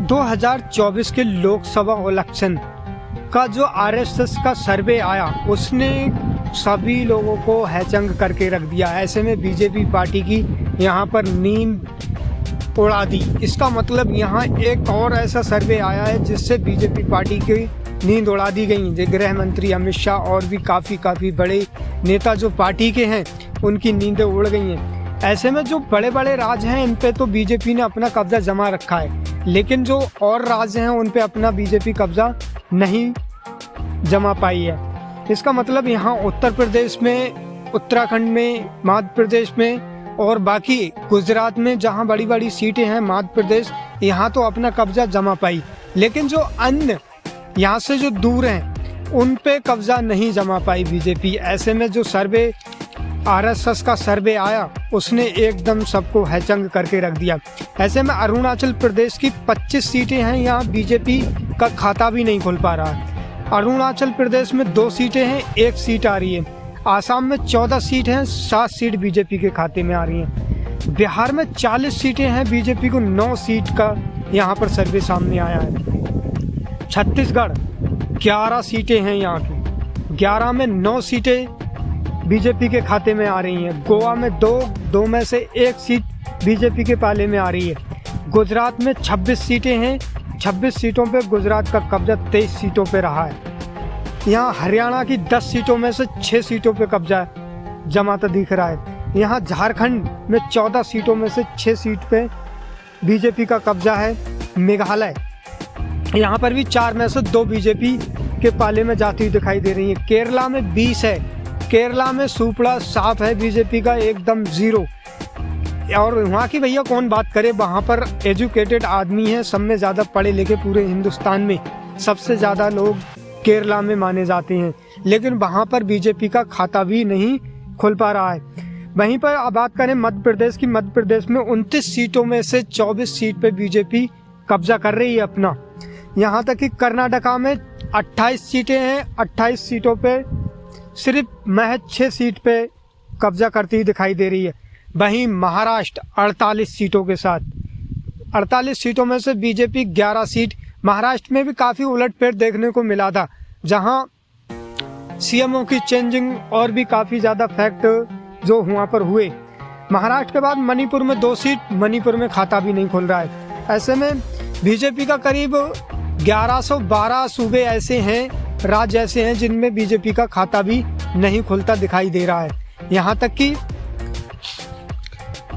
2024 के लोकसभा इलेक्शन का जो आरएसएस का सर्वे आया उसने सभी लोगों को हैचंग करके रख दिया। ऐसे में बीजेपी पार्टी की यहाँ पर नींद उड़ा दी। इसका मतलब यहाँ एक और ऐसा सर्वे आया है जिससे बीजेपी पार्टी की नींद उड़ा दी गई। गृह मंत्री अमित शाह और भी काफ़ी बड़े नेता जो पार्टी के हैं उनकी नींदें उड़ गई हैं। ऐसे में जो बड़े बड़े राज्य हैं इन पे तो बीजेपी ने अपना कब्जा जमा रखा है, लेकिन जो और राज्य हैं उन पे अपना बीजेपी कब्जा नहीं जमा पाई है। इसका मतलब यहाँ उत्तर प्रदेश में, उत्तराखंड में, मध्य प्रदेश में और बाकी गुजरात में जहाँ बड़ी बड़ी सीटें हैं, मध्य प्रदेश, यहाँ तो अपना कब्जा जमा पाई, लेकिन जो अन्य यहाँ से जो दूर हैं उन पे कब्जा नहीं जमा पाई बीजेपी। ऐसे में जो सर्वे आरएसएस का सर्वे आया उसने एकदम सबको हैचंग करके रख दिया। ऐसे में अरुणाचल प्रदेश की 25 सीटें हैं, यहाँ बीजेपी का खाता भी नहीं खुल पा रहा है। अरुणाचल प्रदेश में 2 सीटें हैं, 1 सीट आ रही है। आसाम में 14 सीट हैं, 7 सीट बीजेपी के खाते में आ रही हैं। बिहार में 40 सीटें हैं, बीजेपी को 9 सीट का यहाँ पर सर्वे सामने आया है। छत्तीसगढ़ 11 सीटें हैं, यहाँ की 11 में 9 सीटें बीजेपी के खाते में आ रही हैं। गोवा में 2 में से 1 सीट बीजेपी के पाले में आ रही है। गुजरात में 26 सीटें हैं, 26 सीटों पे गुजरात का कब्जा 23 सीटों पे रहा है। यहाँ हरियाणा की 10 सीटों में से 6 सीटों पे कब्जा जमाता दिख रहा है। यहाँ झारखंड में 14 सीटों में से 6 सीट पे बीजेपी का कब्जा है। मेघालय यहाँ पर भी 4 में से 2 बीजेपी के पाले में जाती हुई दिखाई दे रही है। केरला में 20 है, केरला में सुपड़ा साफ है बीजेपी का एकदम 0। और वहाँ की भैया कौन बात करे, वहाँ पर एजुकेटेड आदमी है, सब में ज़्यादा पढ़े लिखे पूरे हिंदुस्तान में सबसे ज़्यादा लोग केरला में माने जाते हैं, लेकिन वहाँ पर बीजेपी का खाता भी नहीं खुल पा रहा है। वहीं पर अब बात करें मध्य प्रदेश की, मध्य प्रदेश में 29 सीटों में से 24 सीट पे बीजेपी कब्जा कर रही है अपना। यहाँ तक कि कर्नाटका में 28 सीटें हैं, 28 सीटों पे सिर्फ महज 6 सीट पे कब्जा करती हुई दिखाई दे रही है। वहीं महाराष्ट्र 48 सीटों के साथ, 48 सीटों में से बीजेपी 11 सीट। महाराष्ट्र में भी काफ़ी उलटफेर देखने को मिला था, जहां सीएमओ की चेंजिंग और भी काफ़ी ज़्यादा फैक्ट जो वहाँ पर हुए। महाराष्ट्र के बाद मणिपुर में 2 सीट, मणिपुर में खाता भी नहीं खुल रहा है। ऐसे में बीजेपी का करीब 1112 सूबे ऐसे हैं, राज्य ऐसे हैं जिनमें बीजेपी का खाता भी नहीं खुलता दिखाई दे रहा है। यहाँ तक कि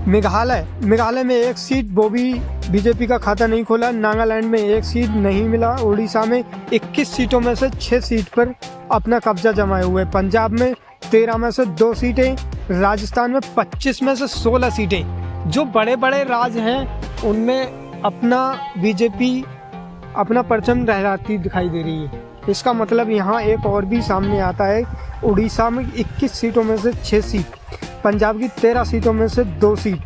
मेघालय में 1 सीट वो भी बीजेपी का खाता नहीं खोला। नागालैंड में 1 सीट नहीं मिला। उड़ीसा में 21 सीटों में से 6 सीट पर अपना कब्जा जमाए हुए। पंजाब में 13 में से 2 सीटें, राजस्थान में 25 में से 16 सीटें। जो बड़े बड़े राज्य हैं उनमें अपना बीजेपी अपना परचम लहराती दिखाई दे रही है। इसका मतलब यहाँ एक और भी सामने आता है। उड़ीसा में 21 सीटों में से 6 सीट, पंजाब की 13 सीटों में से 2 सीट।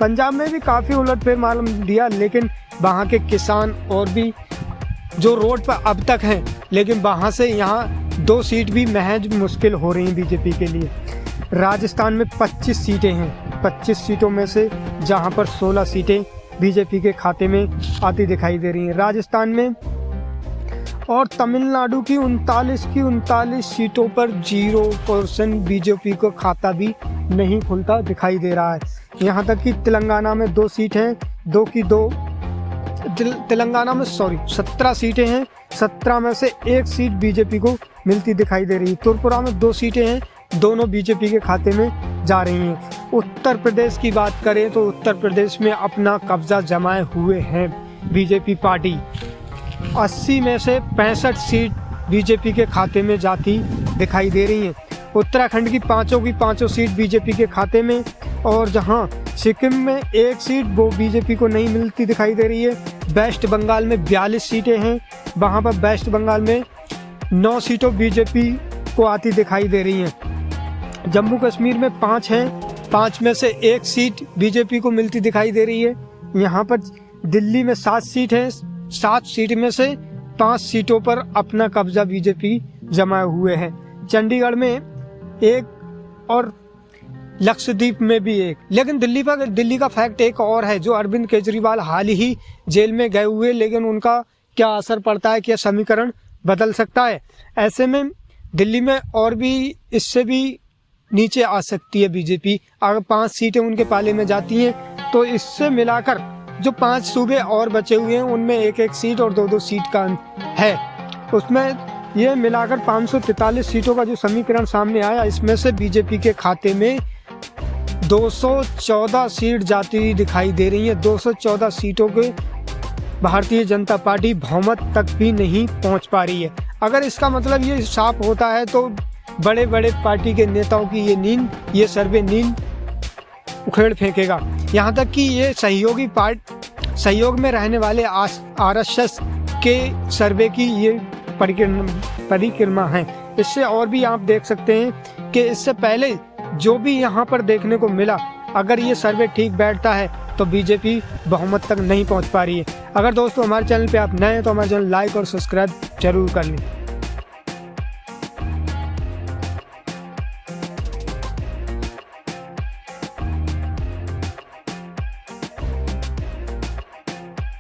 पंजाब में भी काफ़ी उलटफेर मालूम दिया, लेकिन वहाँ के किसान और भी जो रोड पर अब तक हैं, लेकिन वहाँ से यहाँ 2 सीट भी महज मुश्किल हो रही हैं बीजेपी के लिए। राजस्थान में 25 सीटें हैं, 25 सीटों में से जहाँ पर 16 सीटें बीजेपी के खाते में आती दिखाई दे रही हैं राजस्थान में। और तमिलनाडु की 39 सीटों पर 0% बीजेपी को खाता भी नहीं खुलता दिखाई दे रहा है। यहाँ तक कि तेलंगाना में 2 सीट हैं, 2 की 2 तेलंगाना में 17 सीटें हैं, 17 में से 1 सीट बीजेपी को मिलती दिखाई दे रही है। त्रिपुरा में 2 सीटें हैं, दोनों बीजेपी के खाते में जा रही हैं। उत्तर प्रदेश की बात करें तो उत्तर प्रदेश में अपना कब्जा जमाए हुए हैं बीजेपी पार्टी। 80 में से 65 सीट बीजेपी के खाते में जाती दिखाई दे रही हैं। उत्तराखंड की 5 सीट बीजेपी के खाते में, और जहां सिक्किम में 1 सीट वो बीजेपी को नहीं मिलती दिखाई दे रही है। वेस्ट बंगाल में 42 सीटें हैं, वहां पर वेस्ट बंगाल में 9 सीटों बीजेपी को आती दिखाई दे रही हैं। जम्मू कश्मीर में 5 हैं, 5 में से 1 सीट बीजेपी को मिलती दिखाई दे रही है। यहाँ पर दिल्ली में 7 सीट हैं, 7 सीट में से 5 सीटों पर अपना कब्जा बीजेपी जमाए हुए हैं। चंडीगढ़ में 1 और लक्षद्वीप में भी एक। लेकिन दिल्ली का फैक्ट एक और है, जो अरविंद केजरीवाल हाल ही जेल में गए हुए, लेकिन उनका क्या असर पड़ता है, क्या समीकरण बदल सकता है। ऐसे में दिल्ली में और भी इससे भी नीचे आ सकती है बीजेपी। अगर 5 सीटें उनके पाले में जाती हैं तो इससे मिलाकर जो 5 सूबे और बचे हुए हैं उनमें 1-1 सीट और 2-2 सीट का है। उसमें ये मिलाकर 543 सीटों का जो समीकरण सामने आया, इसमें से बीजेपी के खाते में 214 सीट जाती हुई दिखाई दे रही है। 214 सीटों के भारतीय जनता पार्टी बहुमत तक भी नहीं पहुंच पा रही है। अगर इसका मतलब ये साफ होता है तो बड़े बड़े पार्टी के नेताओं की ये सर्वे नींद उखेड़ फेंकेगा। यहाँ तक कि ये सहयोग में रहने वाले आरएसएस के सर्वे की ये परिक्रमा है। इससे और भी आप देख सकते हैं कि इससे पहले जो भी यहाँ पर देखने को मिला, अगर ये सर्वे ठीक बैठता है तो बीजेपी बहुमत तक नहीं पहुँच पा रही है। अगर दोस्तों हमारे चैनल पे आप नए हैं तो हमारे चैनल लाइक और सब्सक्राइब जरूर कर लें।